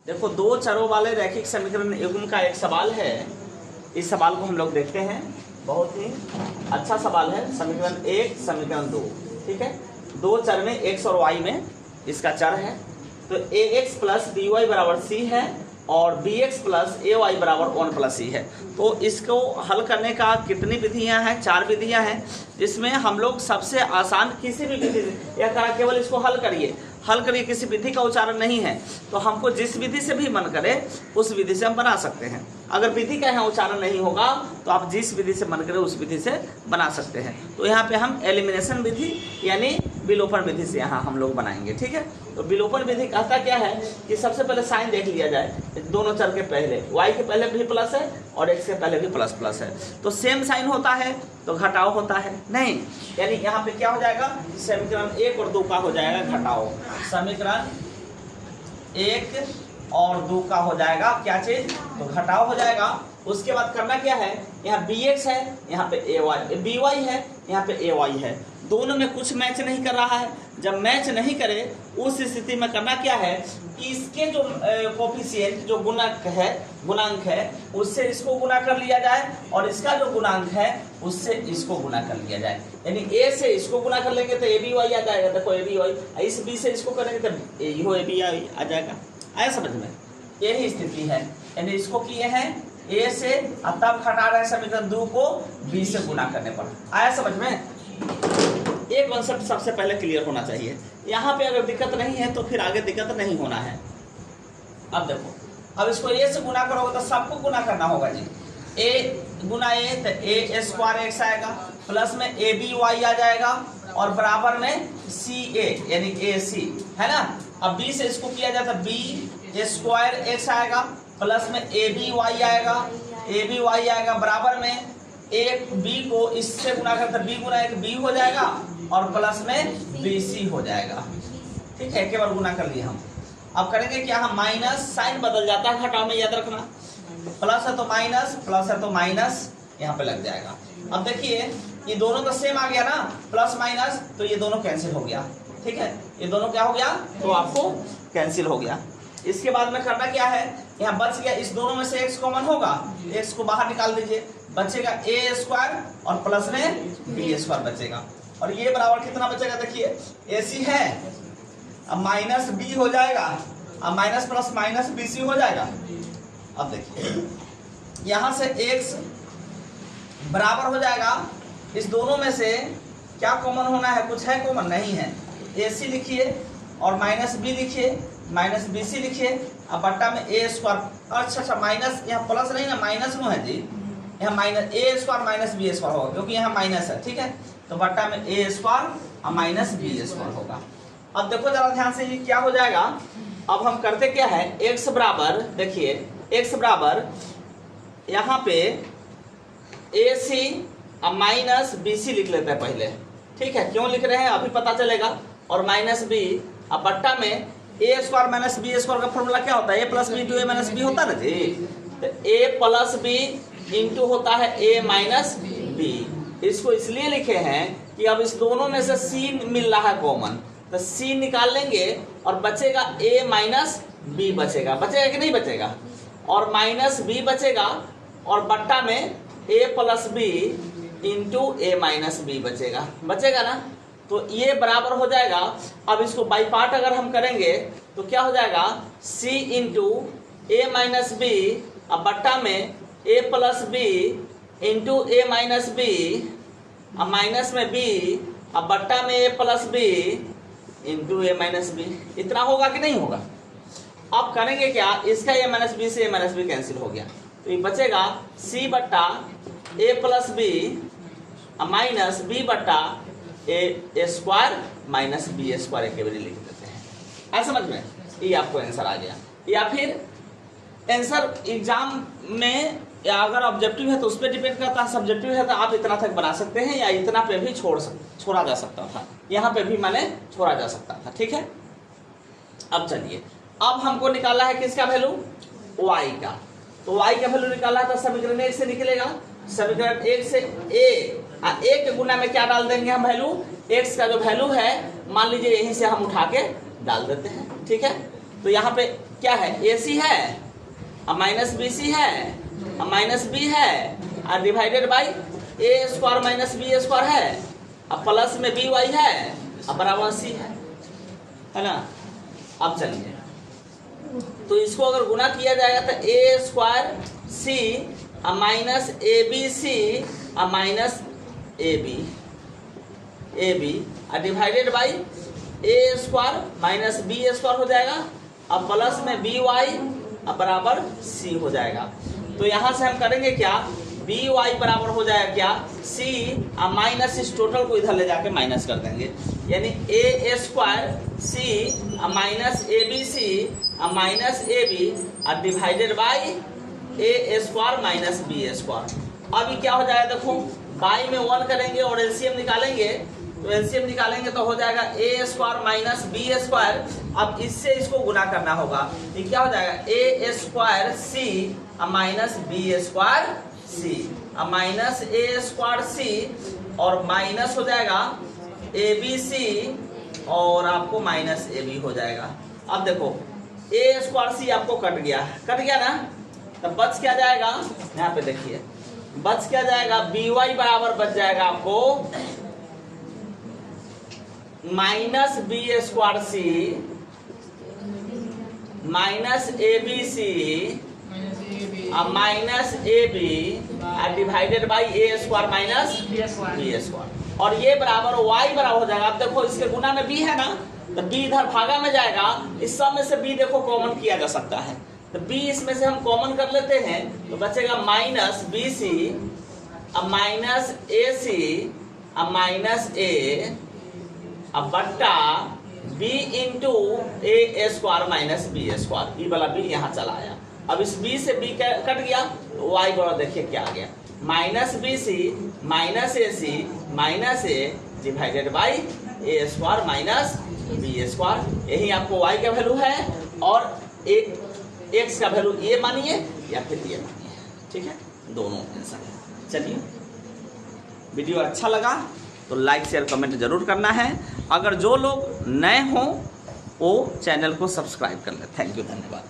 देखो, दो चरों वाले रैखिक समीकरण युग्म का एक सवाल है। इस सवाल को हम लोग देखते हैं। बहुत ही अच्छा सवाल है। समीकरण 1 समीकरण 2, ठीक है। दो चर में x और y में इसका चर है, तो ax प्लस by बराबर c है और bx प्लस ay बराबर 1 प्लस c है। तो इसको हल करने का कितनी विधियां हैं? 4 विधियां हैं, जिसमें हम लोग सबसे आसान किसी भी विधि से या केवल इसको हल करिए, किसी विधि का उच्चारण नहीं है, तो हमको जिस विधि से भी मन करे उस विधि से हम बना सकते हैं। अगर विधि का यहाँ उच्चारण नहीं होगा तो आप जिस विधि से मन करे उस विधि से बना सकते हैं। तो यहाँ पे हम एलिमिनेशन विधि यानी विलोपन विधि से यहाँ हम लोग बनाएंगे, ठीक है। तो विलोपन विधि कहता क्या है कि सबसे पहले साइन देख लिया जाए। दोनों चर के पहले y के पहले भी प्लस है और x के पहले भी प्लस प्लस है, तो सेम साइन होता है तो घटाव होता है नहीं, यानी यहाँ पे क्या हो जाएगा? समीकरण 1 और 2 का हो जाएगा घटाव। समीकरण 1 और 2 का हो जाएगा क्या चीज? तो घटाव हो जाएगा। उसके बाद करना क्या है? यहाँ bx है, यहाँ पे by है, यहाँ पे ay है। दोनों में कुछ मैच नहीं कर रहा है। जब मैच नहीं करे उस स्थिति में करना क्या है कि इसके जो कोफिशिएंट जो गुणांक है उससे इसको गुना कर लिया जाए और इसका जो गुणांक है उससे इसको गुना कर लिया जाए। यानी a से इसको गुना कर लेंगे तो aby आ जाएगा। देखो aby, इस b से इसको करेंगे तो यो aby आ जाएगा। आया समझ में? यही स्थिति है। यानी इसको किए हैं a से, तब घटा रहे समीकरण 2 को b से गुना करने पर। आया समझ में? एक कॉन्सेप्ट सबसे पहले क्लियर होना चाहिए। यहाँ पे अगर दिक्कत नहीं है तो फिर आगे दिक्कत नहीं होना है। अब देखो, अब इसको a से गुना करोगे तो सबको गुना करना होगा जी। a गुना a तो a स्क्वायर x आएगा, प्लस में aby आ जाएगा और बराबर में ca यानी ac है ना। अब b से इसको किया जाए तो b स्क्वायर x आएगा, प्लस में aby आएगा बराबर में एक b को इससे गुना करते b गुना एक b हो जाएगा और प्लस में bc हो जाएगा, ठीक है। एक बार गुना कर लिए हम। अब करेंगे क्या? हम माइनस, साइन बदल जाता है घटाव में, याद रखना। प्लस है तो माइनस, प्लस है तो माइनस यहाँ पे लग जाएगा। अब देखिए ये दोनों तो सेम आ गया ना, प्लस माइनस, तो ये दोनों कैंसिल हो गया, ठीक है। ये दोनों क्या हो गया? तो आपको कैंसिल हो गया। इसके बाद में करना क्या है? यहाँ बच गया, इस दोनों में से x कॉमन होगा, x को बाहर निकाल दीजिए, बचेगा a स्क्वायर और प्लस में b स्क्वायर बचेगा। और ये बराबर कितना बचेगा? देखिए ac है, अब माइनस b हो जाएगा, अब माइनस प्लस माइनस bc हो जाएगा। अब देखिए यहाँ से x बराबर हो जाएगा, इस दोनों में से क्या कॉमन होना है? कुछ है कॉमन? नहीं है। ac लिखिए और माइनस b लिखिए, माइनस bc लिखिए, अब बट्टा में a स्क्वायर। अच्छा, माइनस यहाँ प्लस नहीं ना, माइनस नो है जी। यहाँ minus a square minus b square होगा क्योंकि यहाँ माइनस है, ठीक है। तो बट्टा में a स्क्वायर और माइनस b स्क्वायर होगा। अब देखो जरा ध्यान से, ये क्या हो जाएगा? अब हम करते क्या है? x बराबर, देखिए x बराबर यहाँ पे ac और माइनस bc लिख लेते हैं पहले, ठीक है। क्यों लिख रहे हैं अभी पता चलेगा। और माइनस b, अब बट्टा में a square minus b square का फॉर्मूला क्या होता है? a plus B into a minus B होता है ना जी। तो a प्लस बी इंटू होता है a माइनस बी। इसको इसलिए लिखे हैं कि अब इस दोनों में से c मिल रहा है कॉमन, तो c निकाल लेंगे और बचेगा a माइनस बी बचेगा कि नहीं बचेगा? और माइनस b बचेगा और बट्टा में a plus B into a minus B बचेगा ना। तो ये बराबर हो जाएगा। अब इसको बाई पार्ट अगर हम करेंगे तो क्या हो जाएगा? c into a minus B, अब बट्टा में a plus B into a minus B, अब माइनस में b, अब बट्टा में a plus B into a minus B. इतना होगा कि नहीं होगा? अब करेंगे क्या? इसका a माइनस बी से a माइनस बी कैंसिल हो गया, तो ये बचेगा c बट्टा a plus B minus b बट्टा a square minus b square एक बार लिख देते हैं। ऐसा समझ में? ये आपको आंसर आ गया। या फिर आंसर एग्जाम में या अगर ऑब्जेक्टिव है तो उस पर डिपेंड करता है, सब्जेक्टिव है तो आप इतना तक बना सकते हैं या इतना पे भी छोड़ा जा सकता था, यहाँ पे भी मैंने छोड़ा जा सकता था, ठीक है। अब चलिए, अब हमको निकाला है किसका वैल्यू? y का। तो y का वैल्यू निकाला है तो समीकरण 1 से निकलेगा। समीकरण 1 से a के गुना में क्या डाल देंगे हम? वैल्यू x का जो वैल्यू है मान लीजिए यहीं से हम उठा के डाल देते हैं, ठीक है। तो यहाँ पे क्या है, ए सी है और माइनस बी सी है और माइनस बी है और divided by A square minus B square है और प्लस में बी वाई है और बराबर सी है ना। अब चलिए, तो इसको अगर गुना किया जाएगा तो ए स्क्वायर सी और माइनस ए बी सी और माइनस ए बी और divided by A square minus B square हो जाएगा और प्लस में बी वाई बराबर सी हो जाएगा। तो यहाँ से हम करेंगे क्या, बी वाई बराबर हो जाएगा क्या, सी और माइनस इस टोटल को इधर ले जाके माइनस कर देंगे, यानी ए स्क्वायर सी और माइनस ए बी सी और माइनस ए बी और divided by A square minus B square. अभी क्या हो जाएगा देखो, बाई में 1 करेंगे और एलसीएम निकालेंगे, तो एलसीएम निकालेंगे तो हो जाएगा ए स्क्वायर माइनस बी स्क्वायर। अब इससे इसको गुना करना होगा, ये क्या हो जाएगा, ए स्क्वायर सी और माइनस बी स्क्वायर सी और माइनस ए स्क्वायर सी और माइनस हो जाएगा ए बी सी और आपको माइनस ए बी हो जाएगा। अब देखो ए स्क्वायर सी आपको कट गया ना, तब बच क्या जाएगा, यहाँ पे देखिए बच क्या जाएगा, बी वाई बराबर बच जाएगा आपको minus B square C minus A B C और minus A B divided by A square minus B square और ये बराबर वाई बराबर हो जाएगा। अब देखो इसके गुना में बी है ना, तो बी इधर भागा में जाएगा, इस सब में से बी देखो कॉमन किया जा सकता है, तो बी इसमें से हम कॉमन कर लेते हैं तो बचेगा माइनस बी सी अब माइनस ए सी अब माइनस ए अब बट्टा बी इंटू ए स्क्वायर माइनस बी स्क्वायर, ई वाला बी यहाँ चला आया। अब इस बी से बी कट गया, वाई बराबर देखिए क्या आ गया, minus B C minus A C minus A divided by A square minus B square. यही आपको वाई का वैल्यू है और एक्स का वैल्यू ये मानिए या फिर ये मानिए, ठीक है, दोनों आंसर है। चलिए, वीडियो अच्छा लगा तो लाइक शेयर कमेंट जरूर करना है। अगर जो लोग नए हों वो चैनल को सब्सक्राइब कर लें। थैंक यू, धन्यवाद।